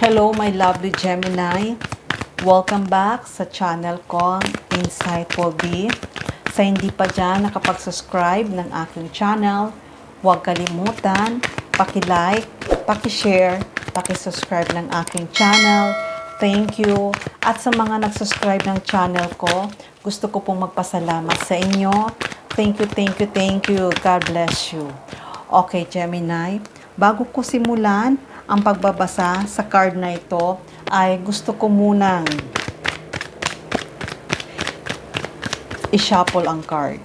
Hello my lovely Gemini. Welcome back sa channel ko, Insightful Bee. Sa hindi pa dyan nakapag-subscribe ng aking channel, huwag kalimutan, paki-like, paki-share, paki-subscribe ng aking channel. Thank you. At sa mga nag-subscribe ng channel ko, gusto ko pong magpasalamat sa inyo. Thank you, thank you, thank you. God bless you. Okay, Gemini. Bago ko simulan ang pagbabasa sa card na ito, ay gusto ko munang i-shuffle ang card.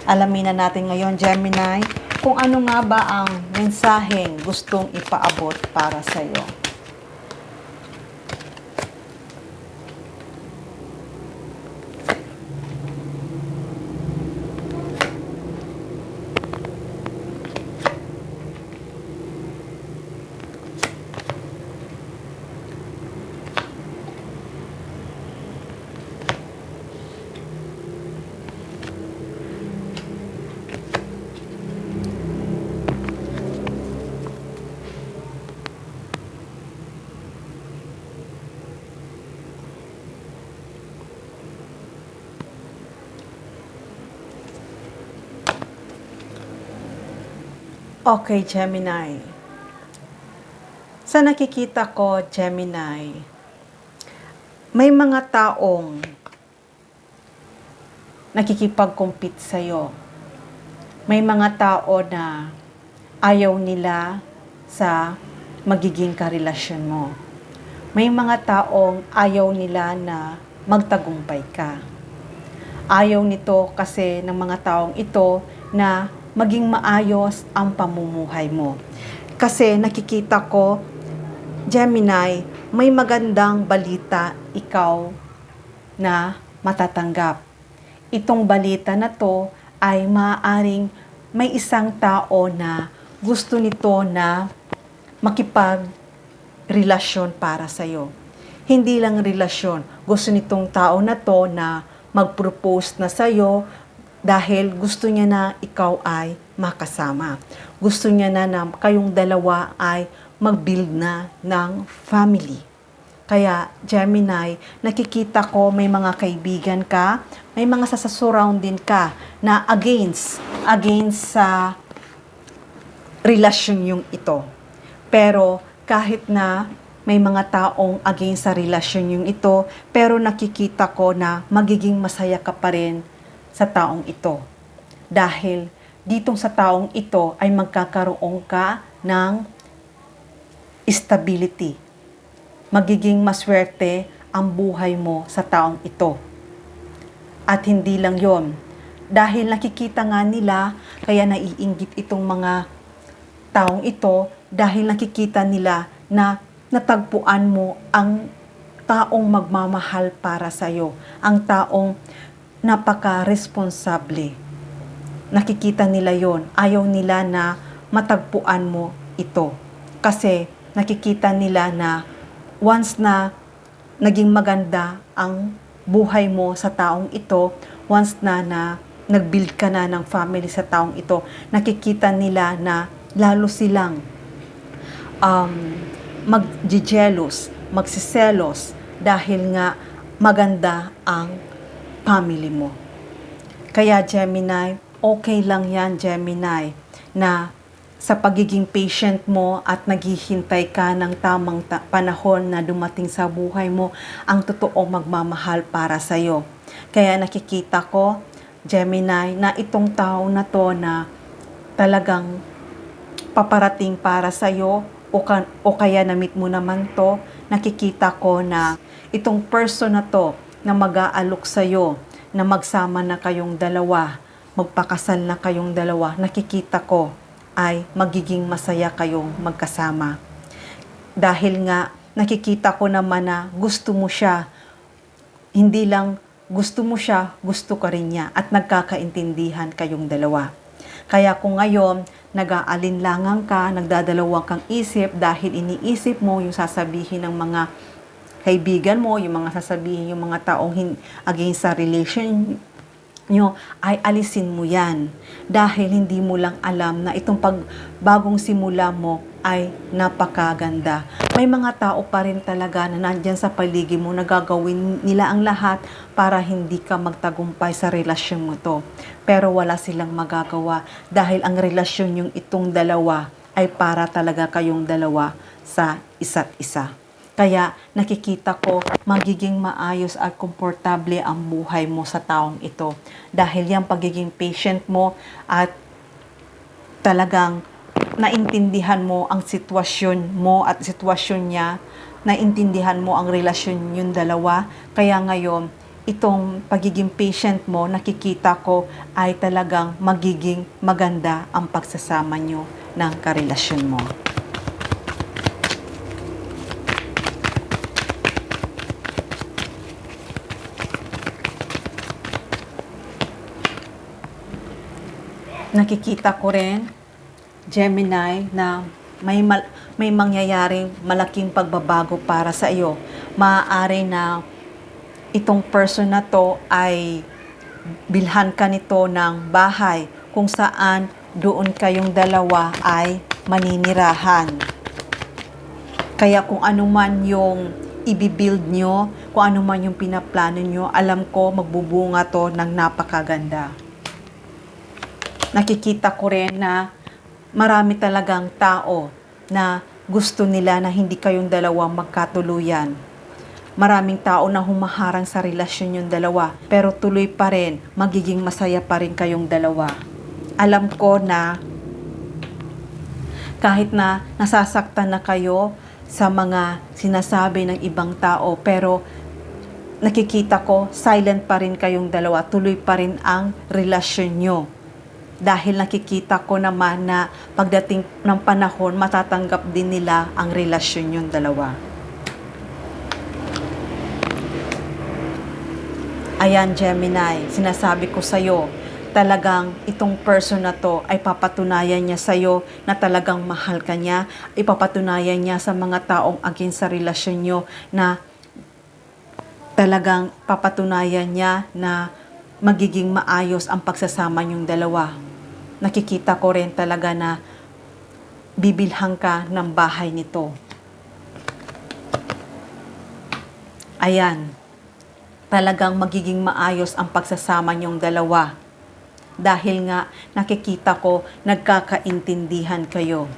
Alamin na natin ngayon, Gemini, kung ano nga ba ang mensaheng gustong ipaabot para sa iyo. Okay, Gemini. Sa nakikita ko, Gemini, may mga taong nakikipag-compete sa'yo. May mga tao na ayaw nila sa magiging karelasyon mo. May mga taong ayaw nila na magtagumpay ka. Ayaw nito kasi ng mga taong ito na maging maayos ang pamumuhay mo. Kasi nakikita ko, Gemini, may magandang balita ikaw na matatanggap. Itong balita na to ay maaaring may isang tao na gusto nito na makipagrelasyon para sa'yo. Hindi lang relasyon, gusto nitong tao na to na mag-propose na sa'yo, dahil gusto niya na ikaw ay makasama. Gusto niya na kayong dalawa ay mag-build na ng family. Kaya, Gemini, nakikita ko may mga kaibigan ka, may mga sasasurround din ka na against sa relasyon yung ito. Pero kahit na may mga taong against sa relasyon yung ito, pero nakikita ko na magiging masaya ka pa rin sa taong ito. Dahil ditong sa taong ito ay magkakaroon ka ng stability. Magiging maswerte ang buhay mo sa taong ito. At hindi lang yon. Dahil nakikita nga nila, kaya naiinggit itong mga taong ito, dahil nakikita nila na natagpuan mo ang taong magmamahal para sa'yo. Ang taong napaka-responsable. Nakikita nila yon. Ayaw nila na matagpuan mo ito. Kasi nakikita nila na once na naging maganda ang buhay mo sa taong ito, once na nag-build ka na ng family sa taong ito, nakikita nila na lalo silang mag-jealous, magsiselos dahil nga maganda ang family mo. Kaya Gemini, okay lang yan Gemini, na sa pagiging patient mo at naghihintay ka ng tamang panahon na dumating sa buhay mo ang totoong magmamahal para sa'yo. Kaya nakikita ko, Gemini, na itong tao na to na talagang paparating para sa'yo o kaya na-meet mo naman to, nakikita ko na itong person na to na mag-aalok sa'yo, na magsama na kayong dalawa, magpakasal na kayong dalawa, nakikita ko ay magiging masaya kayong magkasama. Dahil nga, nakikita ko naman na gusto mo siya, hindi lang gusto mo siya, gusto ka rin niya, at nagkakaintindihan kayong dalawa. Kaya kung ngayon, nag-aalinlangan ka, nagdadalawang kang isip dahil iniisip mo yung sasabihin ng mga kaibigan mo, yung mga sasabihin, yung mga taong against sa nyo ay alisin mo yan dahil hindi mo lang alam na itong bagong simula mo ay napakaganda. May mga tao pa rin talaga na nandyan sa paligid mo na gagawin nila ang lahat para hindi ka magtagumpay sa relasyon mo to. Pero wala silang magagawa dahil ang relasyon yung itong dalawa ay para talaga kayong dalawa sa isa't isa. Kaya nakikita ko magiging maayos at komportable ang buhay mo sa taong ito. Dahil yung pagiging patient mo at talagang naintindihan mo ang sitwasyon mo at sitwasyon niya, naintindihan mo ang relasyon yung dalawa. Kaya ngayon, itong pagiging patient mo, nakikita ko ay talagang magiging maganda ang pagsasama nyo ng karelasyon mo. Nakikita ko rin, Gemini, na may mangyayaring malaking pagbabago para sa iyo. Maaari na itong person na to ay bilhan ka nito ng bahay kung saan doon kayong dalawa ay maninirahan. Kaya kung ano man yung i-build nyo, kung ano man yung pinaplano nyo, alam ko magbubunga to ng napakaganda. Nakikita ko rin na marami talagang tao na gusto nila na hindi kayong dalawa magkatuluyan. Maraming tao na humaharang sa relasyon yung dalawa, pero tuloy pa rin, magiging masaya pa rin kayong dalawa. Alam ko na kahit na nasasaktan na kayo sa mga sinasabi ng ibang tao, pero nakikita ko silent pa rin kayong dalawa, tuloy pa rin ang relasyon nyo. Dahil nakikita ko naman na pagdating ng panahon, matatanggap din nila ang relasyon yung dalawa. Ayan, Gemini, sinasabi ko sa'yo, talagang itong person na to ay papatunayan niya sa'yo na talagang mahal ka niya, ipapatunayan niya sa mga taong against sa relasyon nyo na talagang papatunayan niya na magiging maayos ang pagsasama niyong dalawa. Nakikita ko rin talaga na bibilhan ka ng bahay nito. Ayan, talagang magiging maayos ang pagsasama niyong dalawa. Dahil nga nakikita ko nagkakaintindihan kayo.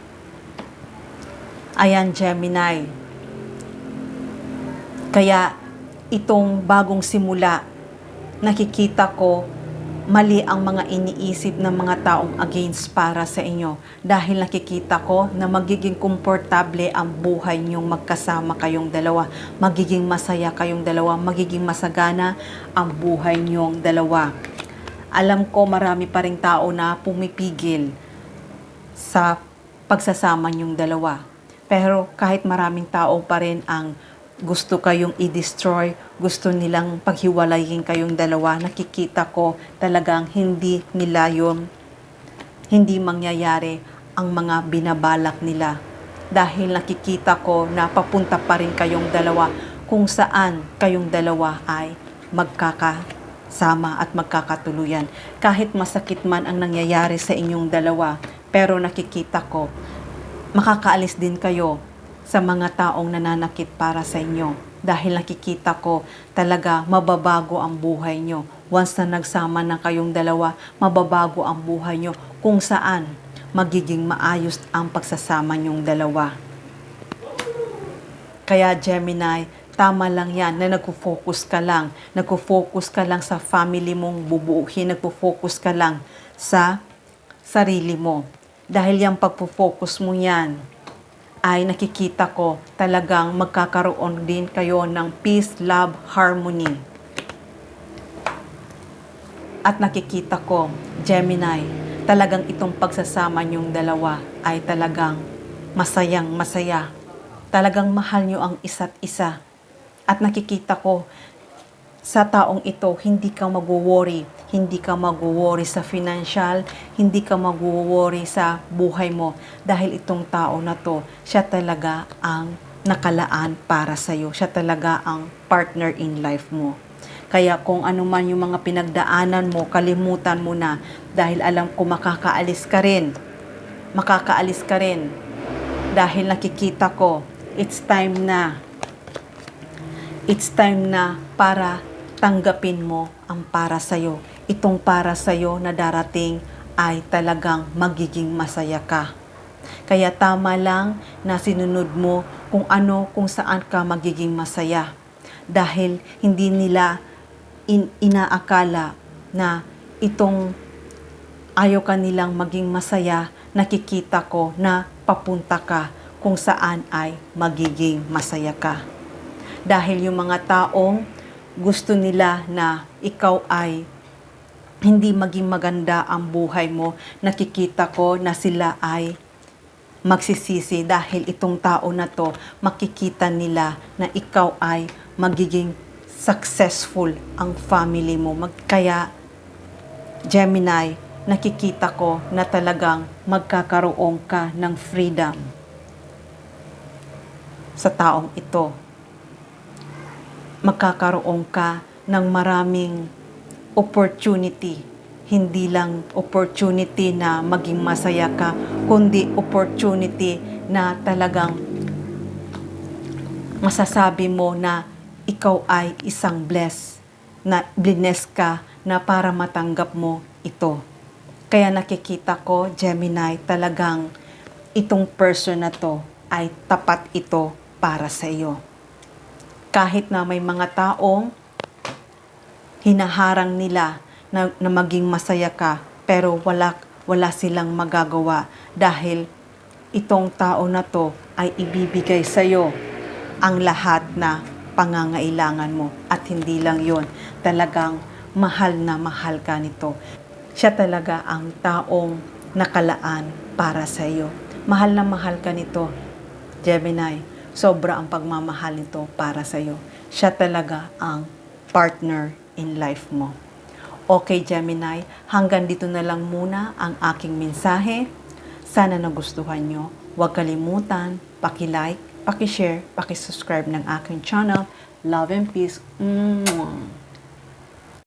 Ayan, Gemini. Kaya itong bagong simula, nakikita ko mali ang mga iniisip ng mga taong against para sa inyo. Dahil nakikita ko na magiging komportable ang buhay niyong magkasama kayong dalawa. Magiging masaya kayong dalawa. Magiging masagana ang buhay niyong dalawa. Alam ko marami pa ring tao na pumipigil sa pagsasama niyong dalawa. Pero kahit maraming tao pa rin ang gusto kayong i-destroy, gusto nilang paghiwalayin kayong dalawa, nakikita ko talagang hindi nila yun, hindi mangyayari ang mga binabalak nila. Dahil nakikita ko na papunta pa rin kayong dalawa kung saan kayong dalawa ay magkakasama at magkakatuluyan. Kahit masakit man ang nangyayari sa inyong dalawa, pero nakikita ko, makakaalis din kayo sa mga taong nananakit para sa inyo. Dahil nakikita ko talaga mababago ang buhay nyo. Once na nagsama na kayong dalawa, mababago ang buhay nyo kung saan magiging maayos ang pagsasama nyong dalawa. Kaya Gemini, tama lang yan na nagpo-focus ka lang. Nagpo-focus ka lang sa family mong bubuuhin. Nagpo-focus ka lang sa sarili mo. Dahil yung pagpo-focus mo yan, ay nakikita ko talagang magkakaroon din kayo ng peace, love, harmony. At nakikita ko, Gemini, talagang itong pagsasama niyong dalawa ay talagang masayang masaya. Talagang mahal niyo ang isa't isa. At nakikita ko, sa taong ito, hindi ka mag-worry. Hindi ka mag-worry sa financial, hindi ka mag-worry sa buhay mo. Dahil itong tao na to, siya talaga ang nakalaan para sa'yo. Siya talaga ang partner in life mo. Kaya kung ano man yung mga pinagdaanan mo, kalimutan mo na dahil alam ko makakaalis ka rin. Makakaalis ka rin. Dahil nakikita ko, it's time na para tanggapin mo ang para sa'yo. Itong para sa'yo na darating ay talagang magiging masaya ka. Kaya tama lang na sinunod mo kung saan ka magiging masaya. Dahil hindi nila inaakala na itong ayaw ka nilang maging masaya, nakikita ko na papunta ka kung saan ay magiging masaya ka. Dahil yung mga taong gusto nila na ikaw ay hindi maging maganda ang buhay mo, nakikita ko na sila ay magsisisi dahil itong tao na to, makikita nila na ikaw ay magiging successful ang family mo. Kaya, Gemini, nakikita ko na talagang magkakaroon ka ng freedom sa taong ito. Magkakaroon ka ng maraming opportunity. Hindi lang opportunity na maging masaya ka, kundi opportunity na talagang masasabi mo na ikaw ay isang blessed ka na para matanggap mo ito. Kaya nakikita ko, Gemini, talagang itong person na to ay tapat ito para sa iyo. Kahit na may mga taong hinaharang nila na maging masaya ka, pero wala silang magagawa dahil itong tao na to ay ibibigay sa iyo ang lahat na pangangailangan mo. At hindi lang yon, talagang mahal na mahal ka nito. Siya talaga ang taong nakalaan para sa iyo. Mahal na mahal ka nito, Gemini. Sobra ang pagmamahal nito para sa iyo. Siya talaga ang partner in life mo. Okay, Gemini, hanggang dito na lang muna ang aking mensahe. Sana nagustuhan nyo. Huwag kalimutan, paki-like, paki-share, paki-subscribe ng aking channel. Love and peace. Mwah.